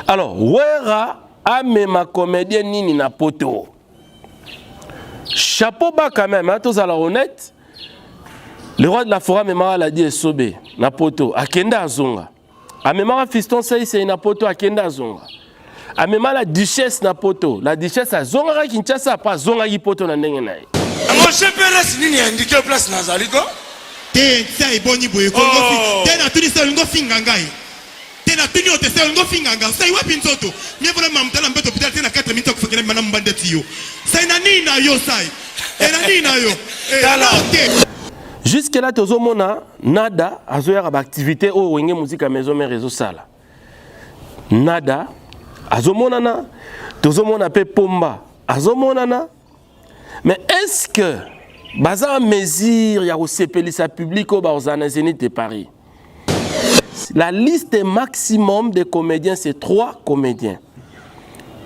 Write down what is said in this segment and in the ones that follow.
Alors, Wera a même ma comédien nini na poto. Chapeau bas quand même, hein, tous à la honnête. Le roi de la forêt m'a la dit Sobé, na poto, a Kenda Azonga. A même fiston c'est na poto a Kenda Azonga. A même la duchesse na poto, la duchesse a Zonga Kinshasa pas Zonga yi poto na ndenge na. Mon chef PLS nini indiqué place na Zaliko? Te ça est boni boye ko te na tuni sa ngo finga ngai. Te na tuni ote sa ngo finga ngai. Sai wapi nzoto? Mie vona mamtala mbeto hospital te na 4 minutes ko fakena mana mbandeti yo. Sai na nini na yo sai? E na nini na yo? Jusque là tozomona nada azoya ba activité o wenge musique à maison mais réseau sala. Nada azomona na tozomona pe pomba azomona na. Mais est-ce que baza mesure ya osepelisa public au Barzana Zénith de Paris? La liste maximum des comédiens c'est 3 comédiens.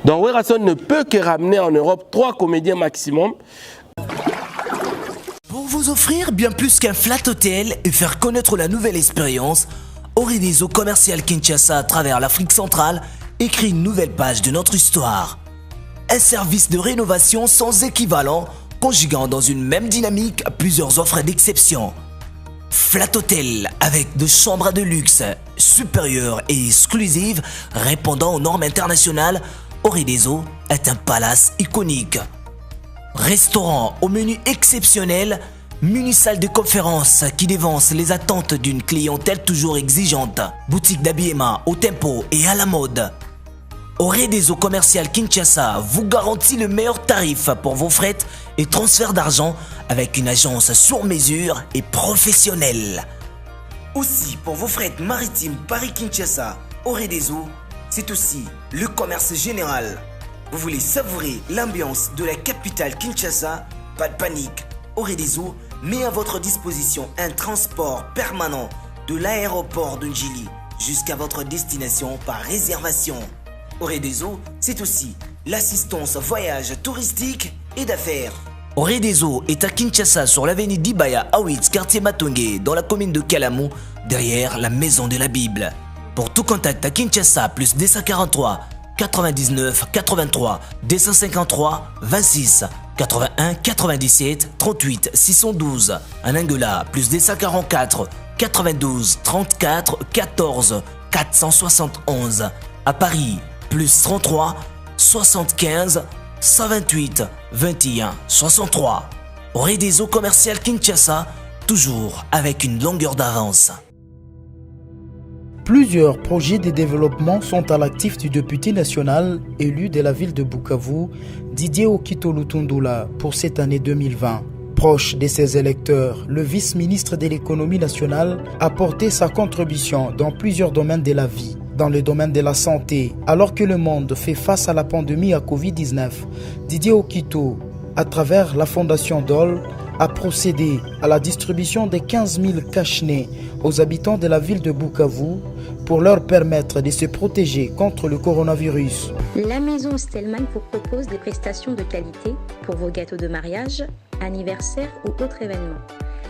Donc Werason ne peut que ramener en Europe 3 comédiens maximum. Pour vous offrir bien plus qu'un flat hôtel et faire connaître la nouvelle expérience, Orideso Commercial Kinshasa à travers l'Afrique centrale écrit une nouvelle page de notre histoire. Un service de rénovation sans équivalent, conjuguant dans une même dynamique plusieurs offres d'exception. Flat Hotel avec 2 chambres de luxe, supérieures et exclusives, répondant aux normes internationales, Orideso est un palace iconique. Restaurant au menu exceptionnel, mini-salle de conférence qui dévance les attentes d'une clientèle toujours exigeante. Boutique d'habillement au tempo et à la mode. Orideso Commercial Kinshasa vous garantit le meilleur tarif pour vos frais et transferts d'argent avec une agence sur mesure et professionnelle. Aussi pour vos frais maritimes Paris-Kinshasa, Orideso, c'est aussi le commerce général. Vous voulez savourer l'ambiance de la capitale Kinshasa? Pas de panique, Orideso met à votre disposition un transport permanent de l'aéroport de Njili jusqu'à votre destination par réservation. Orideso, c'est aussi l'assistance voyage touristique et d'affaires. Orideso est à Kinshasa sur l'avenue d'Ibaya Awitz, quartier Matongé, dans la commune de Kalamou, derrière la maison de la Bible. Pour tout contact à Kinshasa, plus 243 99 83 253 26 81 97 38 612. En Angola, plus 244 92 34 14 471. À Paris, plus 33 75 128 21 63. Orideso Commercial Kinshasa, toujours avec une longueur d'avance. Plusieurs projets de développement sont à l'actif du député national élu de la ville de Bukavu, Didier Okito Lutundula, pour cette année 2020. Proche de ses électeurs, le vice-ministre de l'économie nationale a porté sa contribution dans plusieurs domaines de la vie. Dans le domaine de la santé, alors que le monde fait face à la pandémie à Covid-19, Didier Okito, à travers la fondation DOL, a procédé à la distribution de 15 000 cache-nez aux habitants de la ville de Bukavu pour leur permettre de se protéger contre le coronavirus. La maison Stelmach vous propose des prestations de qualité pour vos gâteaux de mariage, anniversaire ou autres événements.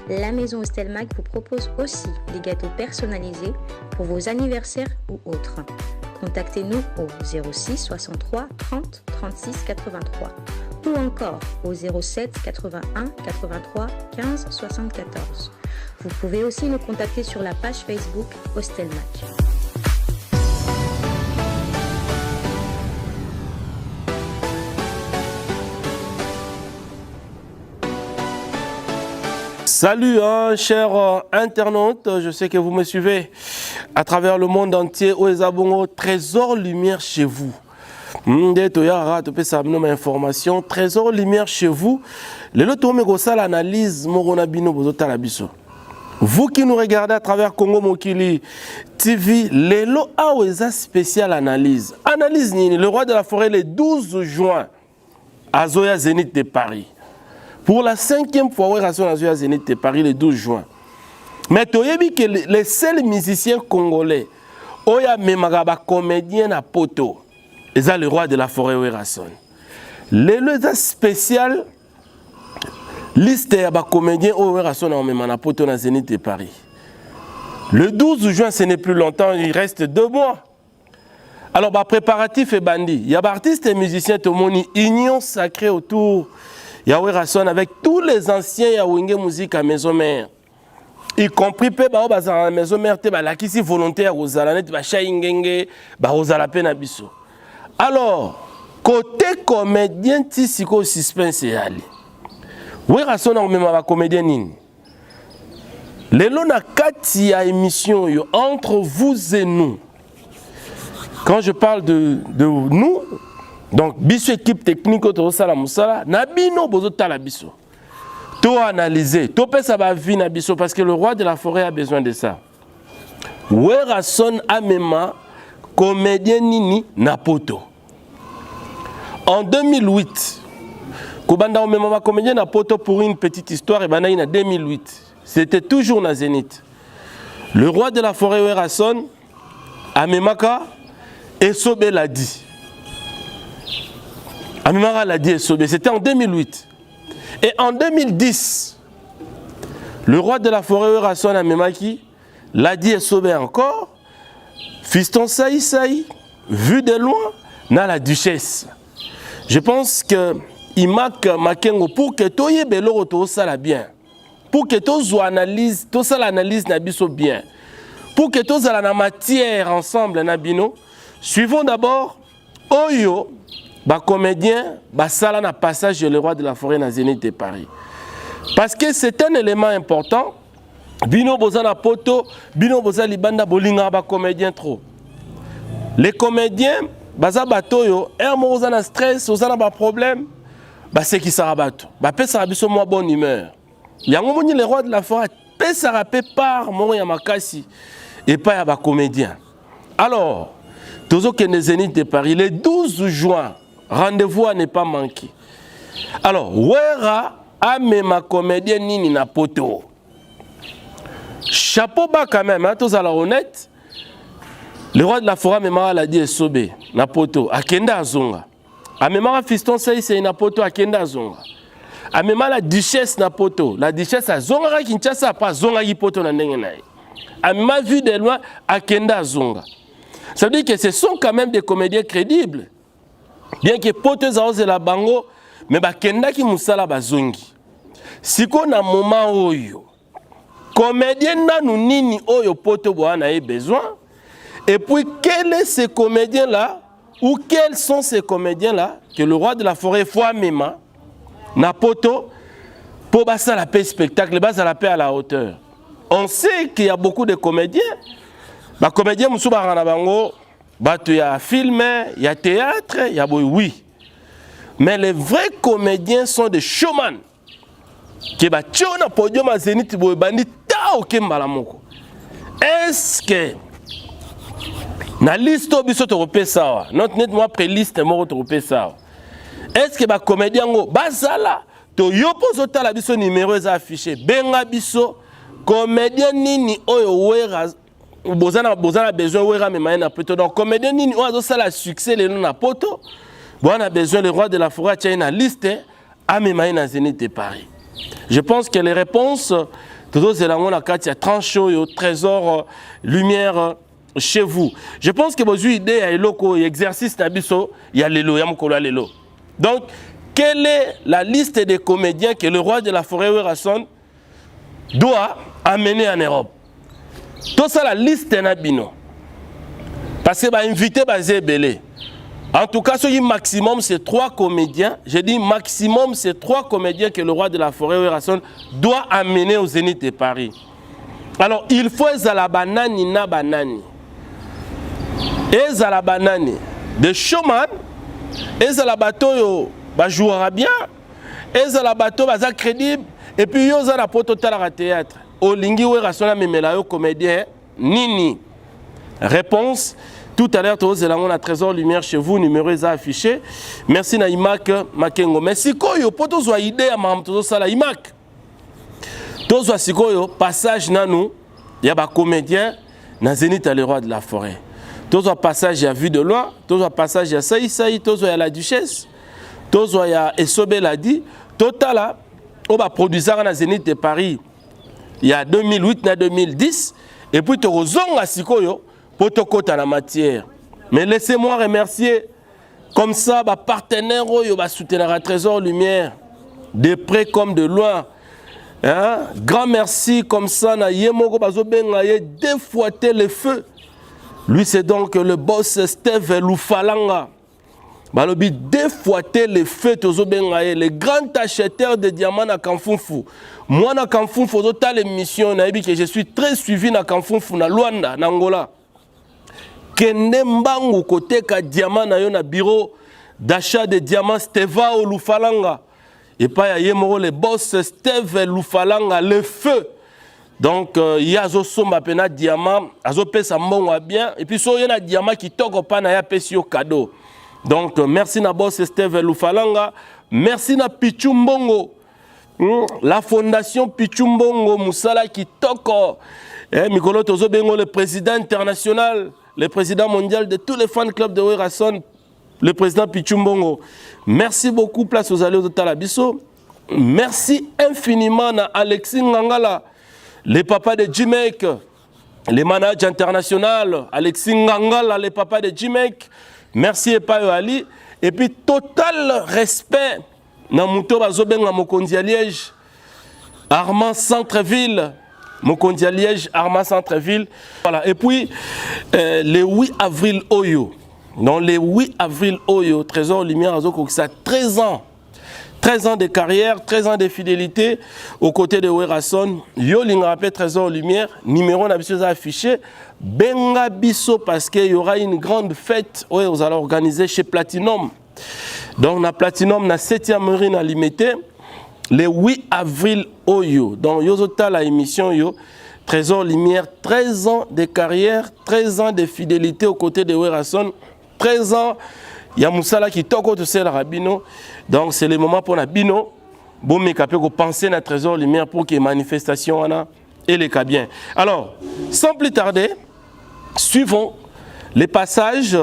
La maison Stelmach vous propose aussi des gâteaux personnalisés pour vos anniversaires ou autres. Contactez-nous au 06 63 30 36 83 ou encore au 07 81 83 15 74. Vous pouvez aussi nous contacter sur la page Facebook Stelmach. Salut, chers internautes, je sais que vous me suivez à travers le monde entier. Oezabongo, Trésor Lumière chez vous. Information. Trésor Lumière chez vous. Le l'analyse vous qui nous regardez à travers Congo Mokili TV, Lelo a spécial analyse. Analyse Nini, le roi de la forêt, le 12 juin, à Zoya Zénith de Paris. Pour la 5e fois, on a Zoya Zénith de Paris le 12 juin. Mais tu as vu que les seuls musiciens congolais, Oya Memagaba comédien à poto, ils ont le roi de la forêt Werason. Le spécial liste ya ba comédien au Werason na Memana poto na Zénith de Paris. Le 12 juin, ce n'est plus longtemps, il reste 2 mois. Alors, préparatif et bandit. Il y a des artistes et musiciens, tout le monde, union sacrée autour. Yahweh Rasson avec tous les anciens Yahweh musique à Maison Mère. Y compris la Maison Mère, qui est volontaire aux Alanettes, aux Penabiso. Alors, côté comédien, si ko suspense est allé. Oui, Rasson a même un comédien. Les lots na kati ya émission entre vous et nous. Quand je parle de nous, donc, biso équipe technique, to sala musala, nabino bozo tala biso. To analyser, to pesa ba vie na biso parce que le roi de la forêt a besoin de ça. Werason amema comédien nini na poto. En 2008, Kobanda amema comédien na poto pour une petite histoire et banaï na 2008. C'était toujours na Zénith. Le roi de la forêt Werason amemaka et Sobe l'a dit. Amimara l'a dit, c'était en 2008. Et en 2010, le roi de la forêt Rasson Amemaki l'a dit et sauvé encore. Fiston Saï Saï, vu de loin, n'a la duchesse. Je pense que Imak Makengo, pour que tout y belo to sala bien, pour que tout analyse, tout ça l'analyse nabiso bien, pour que tout ça la matière ensemble nabino, suivons d'abord Oyo. Comédien, sala na passage de le roi de la forêt na Zénith de Paris. Parce que c'est un élément important. Bino boza na poto, bino boza libanda bolinga ba comédien trop. Les comédiens, baza batoyo, boza na stress, boza na ba problème, c'est qui sera bato. Pesa biso moi bonne humeur. Yango moni le roi de la forêt, pesa rapé par mon ya makasi et pas ya ba comédien. Alors, tozo ke na Zénith de Paris le 12 juin. Rendez-vous à ne pas manquer. Alors, Wera a même ma comédienne nini na poto. Chapeau bas quand même, hein, tous à la honnête. Le roi de la forêt memara l'a dit Sobé na poto. Akenda azonga. A memara fiston c'est na poto akenda azonga. A memara la duchesse na poto. La duchesse azonga ka Kinshasa pas zonga ki poto na ndenge na. A memara vu de loin akenda azonga. Ça veut dire que ce sont quand même des comédiens crédibles. Bien que pote za la bango, mais kenda ki musala bazongi. Siko na moment oyo, comédien na nini oyo pote boana a besoin. Et puis quel est ce comédien là, ou quels sont ces comédiens là que le roi de la forêt fois même na poto pour basa la paix spectacle, basa la paix à la hauteur. On sait qu'il y a beaucoup de comédiens. Comédien musuba rana bango. Il y a film, il y a théâtre, il y a oui. Mais les vrais comédiens sont des showman. Qui va na podium à Zénith boy bandi ta o kembala moko. Est-ce que na liste biso to repesa notre net moi pré-liste moko to repesa. Est-ce que ba comédien ngo bazala to yopozo ta la biso numéro est affiché benga biso comédien nini oyo wera bozana besoin wera mais na poto donc comédien nini ozo sala succès le na poto bon on a besoin le roi de la forêt tient une liste à na Zénith de Paris. Je pense que les réponses tous les langues na kati ya trancho yo trésor lumière chez vous. Je pense que vos idées à eloko exercice na biso ya lelo ya mokolo lelo. Donc quelle est la liste des comédiens que le roi de la forêt Werason doit amener en Europe? Tout ça la liste na bino. Parce que invité basé belé. En tout cas, ce maximum c'est 3 comédiens. Je dis maximum c'est 3 comédiens que le roi de la forêt Werason doit amener au Zénith de Paris. Alors, il faut la banani na banani. Et la banani de showman, et la bateau ba jouera bien, et la bateau ba crédible et puis yo za la poto tala théâtre. Olingi Werason a memela yo comédien nini. Réponse tout à l'heure, on a trésor lumière chez vous, numéro est affiché. Merci na Imak Makengo. Merci koyo, pour tous les idées à mam tous ça la Imak. Tous les sikoyo passage nanou, il y a des comédiens na Zénith à le roi de la forêt. Tous les passages à vue de loin, tous les passages à Saï Saï, tous les la duchesse, tous les à Esobé l'a dit, total là, on va produire na Zénith de Paris. Il y a 2008 na 2010 et puis tu rozonga sikoyo. Pour te côté la matière. Mais laissez-moi remercier comme ça, bah, partenaire, bah, soutenir à Trésor Lumière, de près comme de loin. Hein? Grand merci comme ça, na yemoko bazobenga défouetter le feu. Lui, c'est donc le boss Steve Lufalanga. Balobi défouetter le feu, le grand acheteur de diamants à Kanfunfu. Moi, na Kanfunfu, j'ai l'émission, que je suis très suivi na Kanfunfu, na Luanda, na Angola. Kende mbangu côté ka diamant na yo na bureau d'achat de diamants Steva Lufalanga. Et pas y a le boss Steve Lufalanga, le feu. Donc, il y a un diamant, bien. Et puis, il y a un diamant qui toque pas na cadeau. Donc, merci na boss Steve Lufalanga. Merci na Pichumbongo. La fondation Pichumbongo Moussala qui toque. Mikolo Tozo Bengo, le président international, le président mondial de tous les fan clubs de Werason. Le président Pichumbongo, merci beaucoup, place aux allées de Talabiso. Merci infiniment à Alexis Ngangala, les papas de Jimek, les managers internationaux, Alexis Ngangala, les papas de Jimek. Merci Epayo Ali. Et puis, total respect, Namuto Bazobenga Mokondia Liège, Armand Centreville, Mokondia Liège, Armand Centreville. Voilà. Et puis, le 8 avril Oyo. Dans les 8 avril, Oyo, Trésor Lumière, ça 13 ans. 13 ans de carrière, 13 ans de fidélité aux côtés de Werason. Yo rappelle Trésor Lumière, numéro affiché. Benga Bisso parce qu'il y aura une grande fête où vous allez organiser chez Platinum. Donc, na Platinum, na 7e marine à limité. Le 8 avril, Oyo. Donc, Yozota la émission, yo. Trésor Lumière, 13 ans de carrière, 13 ans de fidélité aux côtés de Werason. 13 ans, il y a Moussala qui toque au la Rabino. Donc c'est le moment pour la Bino. Bon, mais capé qu'on pense à Trésor Lumière pour qu'il y ait manifestation et les cas bien. Alors, sans plus tarder, suivons les passages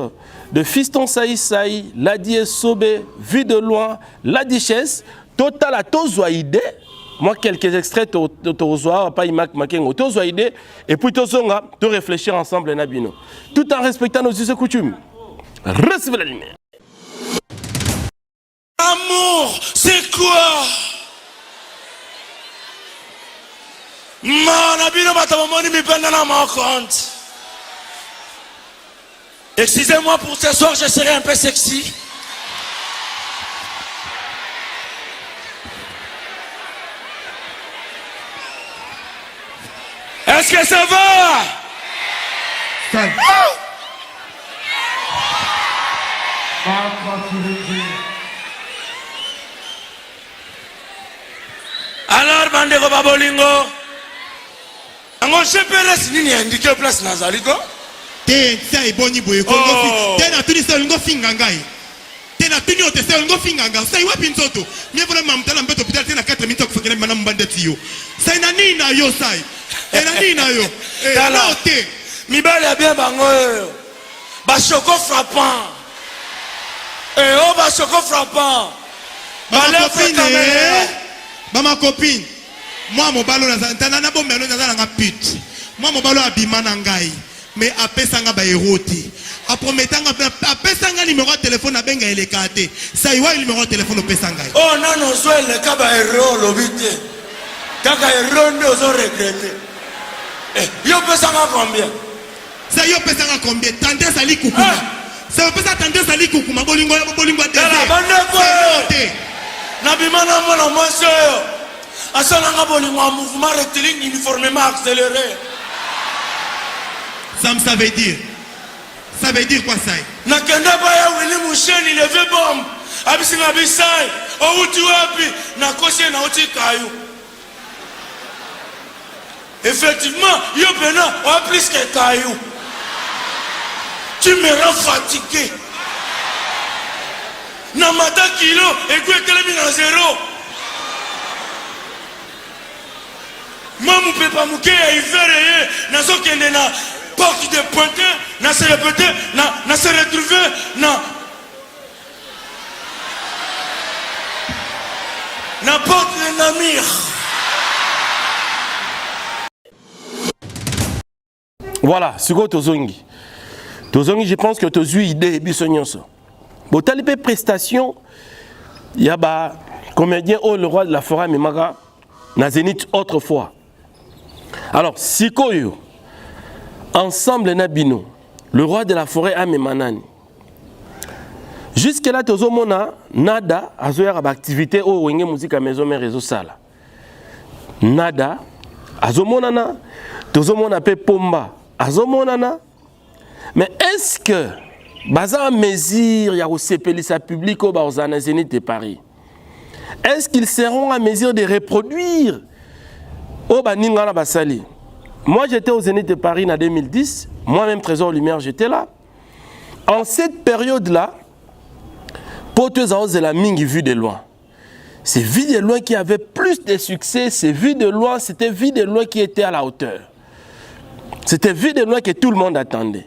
de Fiston Saï Saï, Ladi Sobé, Vue de loin, La Duchesse, Total à Tozoïde. Moi, quelques extraits de Tozoa, pas Imak Makengo, Tozoïde, et puis Tozonga, de réfléchir ensemble, Nabino. Tout en respectant nos us et coutumes. Recevez la lumière. Amour, c'est quoi? Excusez-moi pour ce soir, je serai un peu sexy. Est-ce que ça va? Ça va. Alors, Bandego Babolingo, je peux nini indiquer place Nazaliko? Te ça est boni boye Congo fi. Te na tuni sa ngo finga ngai. Te na tuni ote sa ngo finga ngai. Sai wapi nzoto? Mie vona mamtala mbeto hospital te na 4 minutes ko fakena mana mbandeti yo. Sai na nini na yo sai? E na nini na yo? E na te. Mibale ya bien bango. Ba choco frappant. Eh oh ba choco frappant. Ma copine, moi mon ballon na bombe na nga pute. Moi mon ballon abima na ngai. Mais apesanga ba eroti. Aprometanga apesanga numéro de téléphone na benga elekate. Ça y va numéro de téléphone opesanga. Oh non non soit le ka ba ero lobite. Kaka ero ndo zo regretter. Yo pesanga combien? Ça yo pesanga combien? Tendez ali kukuma. Ça veut pas tendez ali kukuma bolingo de. Nabimana mona monsieur. Asalanga bolingo en mouvement rectiligne uniformément accéléré. Ça veut dire. Ça veut dire quoi ça? Nakenda baya Willy Moucheni le vieux bombe. Abisinga bisai. O uti wapi na koshe na uti kayu. Effectivement, yo pena o plus que kayu. Tu me rends fatigué. Namata kilo et quoi telemi na zéro. Mamu pepa muke ya ivere na zo kende na porte de pointe na se répéter na se retrouver na porte de Namir. Voilà, Sugo Tozongi. je pense que tu as eu idée biso nyonso. Bon talipé prestation il y a ba comédien le roi de la forêt memaka na Zénith autrefois. Alors sikoyo ensemble na bino le roi de la forêt a memanani. Jusque là tozo mona nada azoya ba activité o wenge musique à maison mais réseau sala. Nada azomonana tozo mona pe pomba azomonana. Mais est-ce que baza mesure ya sepelisa public au Barzana Zénith de Paris? Est-ce qu'ils seront à mesure de reproduire au Baningana Basali? Moi j'étais au Zénith de Paris en 2010, moi-même Trésor Lumière j'étais là. En cette période-là, Potezaos de la Mingi vu de loin. C'est vu de loin qui avait plus de succès, c'est vu de loin, c'était vu de loin qui était à la hauteur. C'était vu de loin que tout le monde attendait.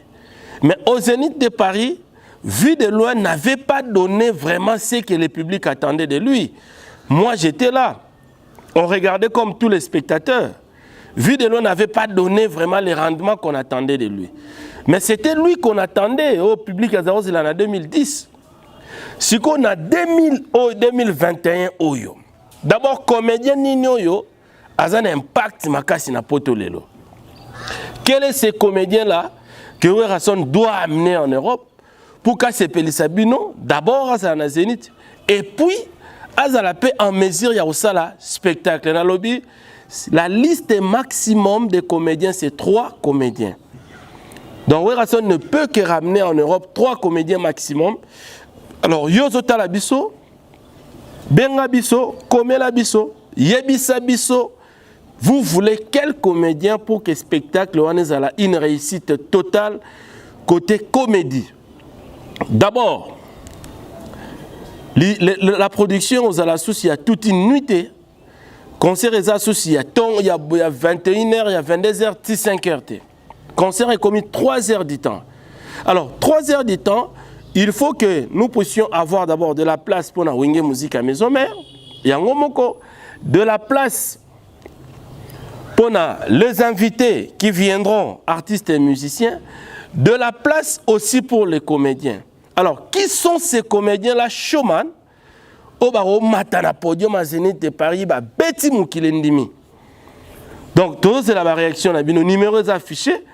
Mais au Zénith de Paris, vu de loin, n'avait pas donné vraiment ce que le public attendait de lui. Moi, j'étais là. On regardait comme tous les spectateurs. Vu de loin, n'avait pas donné vraiment les rendements qu'on attendait de lui. Mais c'était lui qu'on attendait au public à Zaros en 2010. Ce qu'on a 2021, d'abord, comédien Nino, a un impact makasi na potolelo. Quel est ce comédien-là que Werrason doit amener en Europe pour qu'à se Sabino, d'abord à sa Zénith, et puis à la paix en mesure il y a aussi la spectacle. Dans le lobby, la liste maximum de comédiens, c'est 3 comédiens. Donc Werrason ne peut que ramener en Europe 3 comédiens maximum. Alors Yozota la biso, Benga biso, Komela biso, Yebisa biso. Vous voulez quel comédien pour que le spectacle soit une réussite totale côté comédie? D'abord, la production aux Alassous, il y a toute une nuitée. Concert aux Alassous, il y a 21h, il y a 22h, 5h. Concert est commis 3 heures du temps. Alors, 3 heures du temps, il faut que nous puissions avoir d'abord de la place pour la Wenge Musique à Maison Mère. Il y a de la place pour les invités qui viendront, artistes et musiciens, de la place aussi pour les comédiens. Alors, qui sont ces comédiens-là? Showman, au Matana Podium à Zénith de Paris, Betty Moukilendimi. Donc, tout c'est la réaction, nos numéros affichés.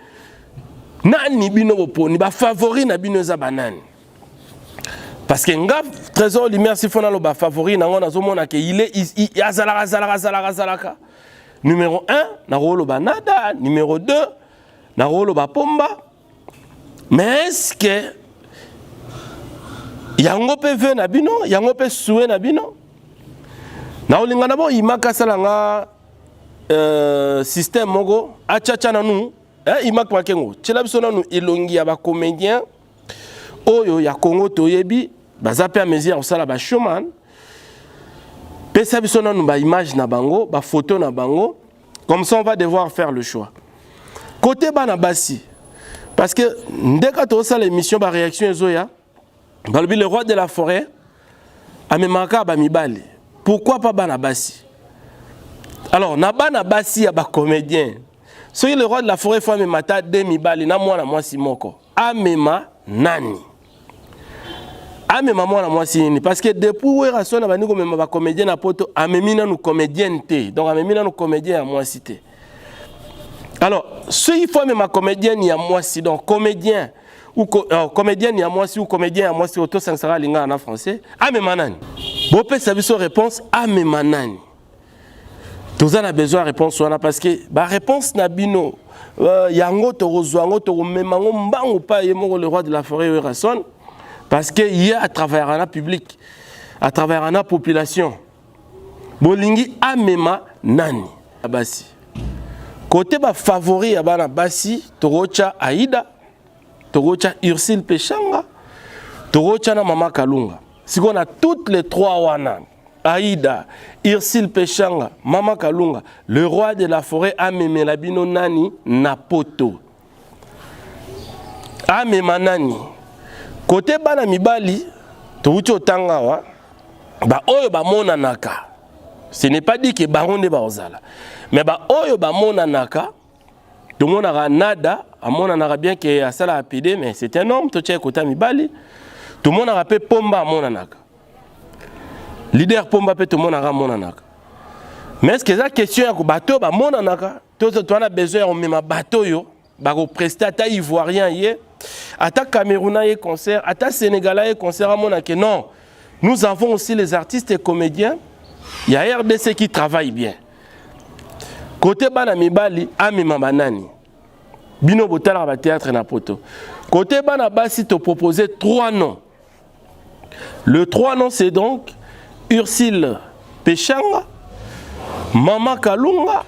Nani bino ni ba favori na bino za banane. Parce que nga Trésor Lumière si fona lo ba favori na ngona zo mona ke il est azalaka. Numéro 1, na rolo banada, numéro 2, na rolo ba pomba. Mais est-ce que yango pe ve na bino, yango pe soué na bino? Na olinga na bon imaka salanga système mogo achacha na nu. Imak Makengo, Tchelabsona nous ilongi à comédien, Oyo ya Congo Toyebi, Bazape à mesure au sala ba showman, Pesabsona nous ba image na bango, ba photo na bango, comme ça on va devoir faire le choix. Côté Banabasi, parce que dès que tu as l'émission ba réaction Zoya, le roi de la forêt, Amemaka Bamibali, pourquoi pas Banabasi? Alors, na Banabasi ya ba comédien. Soyez le roi de la forêt, faut me mata demi bali na moi simoko. Amema nani. Amema moi na moi sini parce que depuis Werrason na bani ko mema ba comédien na poto amemina nous comédien té. Donc amemina nous comédien à moi cité. Alors, ce il faut même comédien ni à moi si donc comédien ou comédien ni à moi si ou comédien à moi si auto sensara linga en français. Amema nani. Bo pe sa biso réponse amema nani. Tous en a besoin de réponse parce que la réponse nabino yango torozwango toromemango mbango pa yemo le roi de la forêt Werrason parce que il y a à travers un public à travers une population bolingi amema nani abasi côté ba favori ya bana basi torocha Aïda torocha Ursule Pechanga torocha na Mama Kalunga si on a toutes les 3 wana Aïda, Ursule Pechanga, Mama Kalunga, le roi de la forêt Ameme Labino Nani Napoto. Amema Nani. Côté Bana Mibali, Toucho Tangawa, ba oyo ba mona naka. Ce n'est pas dit que baronne ba ozala. Mais ba oyo ba mona naka, tout le monde a nada mon anaka bien que à ça la APD, mais c'est un homme, tout côté Mibali. Tout le monde a rappelé Pomba mon anaka. Leader Pomba peut tout le monde a mon anaka. Mais est-ce que la question est que bateau ba mon anaka, tout on a besoin on met ma bateau yo, ba ko prester ata ivoirien yé, ata camerounais concert, ata sénégalais concert à mon anaka. Non. Nous avons aussi les artistes et comédiens. Il y a RDC qui travaille bien. Côté bana mibali, amima banani. Bino botala ba théâtre na poto. Côté bana basi te proposer 3 noms. Le 3 noms c'est donc Ursule Pechanga, Mama Kalunga,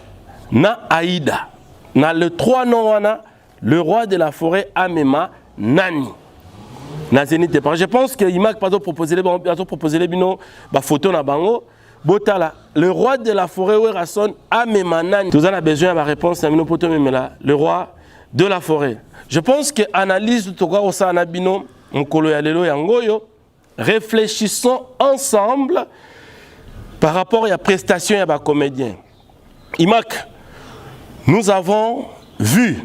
na Aïda. Na le 3 noms wana, le roi de la forêt amema nani. Na Zénith Paris. Je pense que Imak pas proposer les bino ba photo na bango. Botala, le roi de la forêt Werason Amemanani. Tous on a besoin de la réponse le roi de la forêt. Je pense que analyse de Toga Osana Bino, Mkolo Yalelo Yangoyo, réfléchissons ensemble par rapport à la prestation et à la comédien. Imak, nous avons vu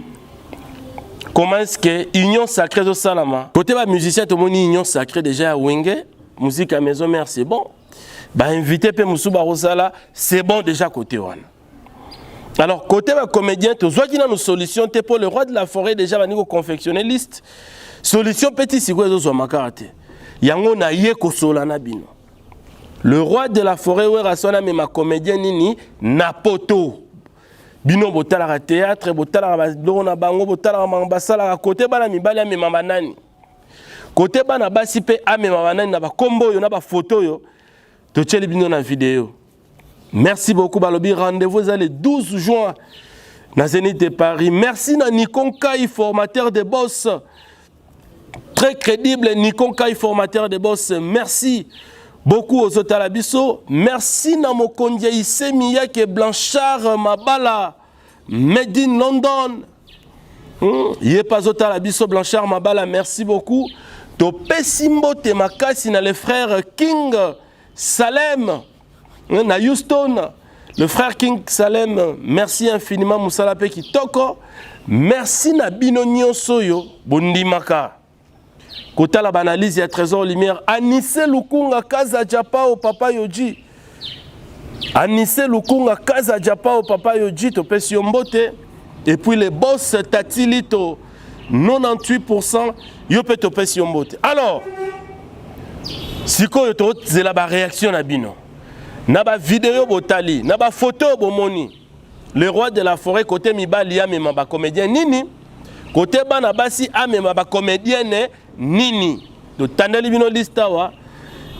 comment est-ce que Union Sacrée de Salama, côté de musicien, tout le monde Union Sacrée déjà à Wenge, musique à maison mère, c'est bon. Bah invité pe Moussouba Rosala, c'est bon déjà côté one. Alors côté ma comédien, tu vois qu'il a une solution pour le roi de la forêt déjà va nous confectionner liste. Solution petit si quoi zo makarate. Yango na ye ko solana bino. Le roi de la forêt ouais rasona mais ma comédien nini na poto. Bino botala théâtre, botala na bango, botala mambasala côté bana mibali mais mama nani. Côté bana basi pe ame mama nani na ba kombo yo na ba photo yo. Dans vidéo. Merci beaucoup, Balobi. Rendez-vous le 12 juin dans Zénith de Paris. Merci à Nikon Kai, formateur de boss. Très crédible, Nikon Kai, formateur de boss. Merci beaucoup aux Otalabiso. Merci à Mokondia Isemiya qui est Blanchard Mabala. Made in London. Il pas Otalabiso Blanchard Mabala. Merci beaucoup. Topé Simbo Temakasi na les frères King. Salem, na Houston, le frère King Salem, merci infiniment Moussalape Kitoko, merci na Bino Soyo, Bundimaka. Kota la banalise, il y a Trésor Lumière, Anisse Lukunga Kaza Japao Papa Yoji. Anisse Lukunga Kaza Japao Papa Yoji, Topé Siombote, et puis les boss Tatilito, 98%, Yopé Topé Siombote. Alors, si vous avez la réaction na bino, na ba vidéo botali, na ba photo bomoni, le roi de la forêt côté mibali amema ba comédien nini, côté bana basi amema ba comédienne nini. Do tandeli bino lista wa,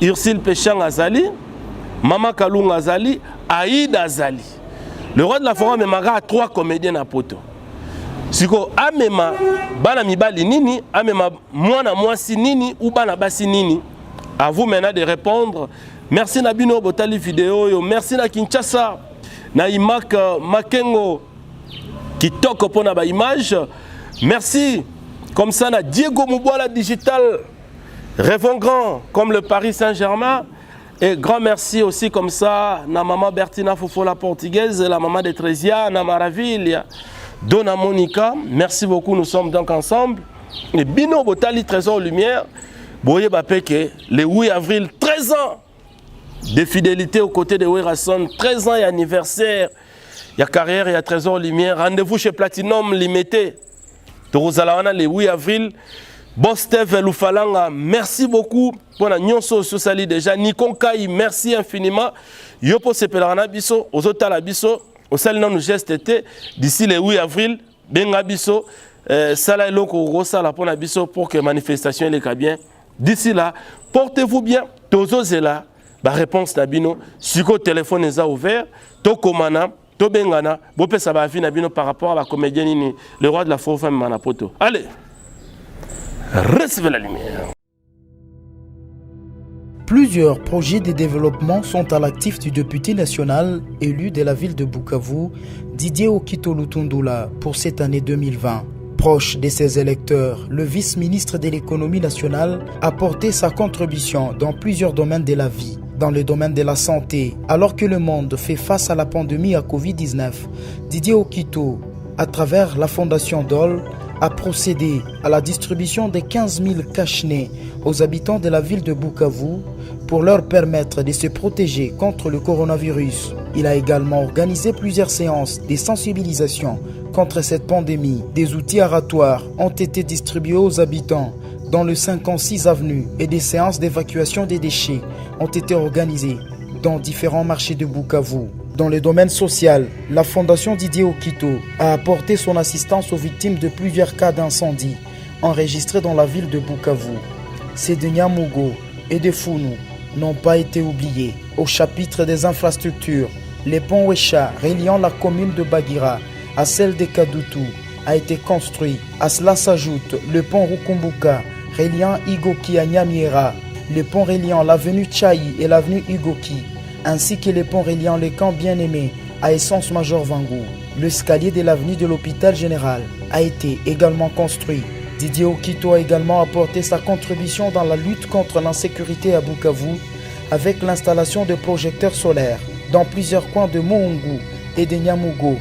Ursule Pechanga azali, Mama Kalunga azali, Aïda azali. Le roi de la forêt amema à 3 comédiens na poto. Siko amema bana mibali nini, amema mwana mwasi nini ou bana basi nini. À vous maintenant de répondre. Merci Nabino Botali vidéo. Merci na Kinshasa. Na Imak Makengo qui toque pour na image. Merci. Comme ça na Diego Mouboala Digital. Rêvons grand comme le Paris Saint-Germain. Et grand merci aussi comme ça na maman Bertina Fofo la portugaise, la maman de Trésia, na Maravilha, Dona Monica. Merci beaucoup. Nous sommes donc ensemble. Et Bino Botali Trésor Lumière. Boye Bapeke, le 8 avril, 13 ans de fidélité aux côtés de Werason, 13 ans et anniversaire, il y a carrière, il y a Trésor Lumière, rendez-vous chez Platinum Limité, Torozalawana le 8 avril, Bostev Lufalanga, merci beaucoup pour la nyonso sali déjà, Nikon Kai, merci infiniment, Yopo Sepelarana Biso, aux Otala Biso, au Salina nous geste été, d'ici le 8 avril, Benga Biso, Sala Eloko Rosala pour la Biso pour que manifestation les bien. D'ici là, portez-vous bien. Tozo zela, la réponse nabino. Si le téléphone est ouvert, to komana, to bengana, bopé ça va nabino par rapport à la comédienne, le roi de la forêt Manapoto. Allez, recevez la lumière. Plusieurs projets de développement sont à l'actif du député national élu de la ville de Bukavu, Didier Okito Lutundula, pour cette année 2020. Proche de ses électeurs, le vice-ministre de l'économie nationale a porté sa contribution dans plusieurs domaines de la vie. Dans le domaine de la santé, alors que le monde fait face à la pandémie à Covid-19, Didier Okito, à travers la Fondation Dole, a procédé à la distribution de 15 000 cache-nez aux habitants de la ville de Bukavu pour leur permettre de se protéger contre le coronavirus. Il a également organisé plusieurs séances de sensibilisation contre cette pandémie. Des outils aratoires ont été distribués aux habitants dans le 56 avenue et des séances d'évacuation des déchets ont été organisées dans différents marchés de Bukavu. Dans le domaine social, la Fondation Didier Okito a apporté son assistance aux victimes de plusieurs cas d'incendie enregistrés dans la ville de Bukavu. Ces de Nyamugo et de Funu n'ont pas été oubliés. Au chapitre des infrastructures, le pont Wesha reliant la commune de Bagira à celle de Kadutu a été construit. À cela s'ajoute le pont Rukumbuka reliant Igoki à Nyamiera, le pont reliant l'avenue Tchaï et l'avenue Igoki, ainsi que les ponts reliant les camps bien-aimés à Essence Major Vangou. L'escalier de l'avenue de l'hôpital général a été également construit. Didier Okito a également apporté sa contribution dans la lutte contre l'insécurité à Bukavu avec l'installation de projecteurs solaires dans plusieurs coins de Mohungu et de Nyamugo,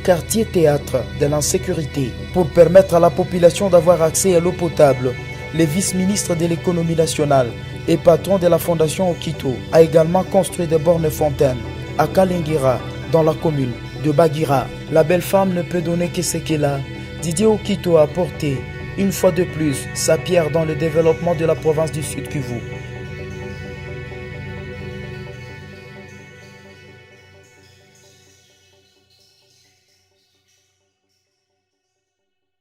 quartier théâtre de l'insécurité, pour permettre à la population d'avoir accès à l'eau potable. Le vice-ministre de l'économie nationale et patron de la fondation Okito a également construit des bornes fontaines à Kalingira, dans la commune de Bagira. La belle femme ne peut donner que ce qu'elle a. Didier Okito a apporté une fois de plus sa pierre dans le développement de la province du Sud Kivu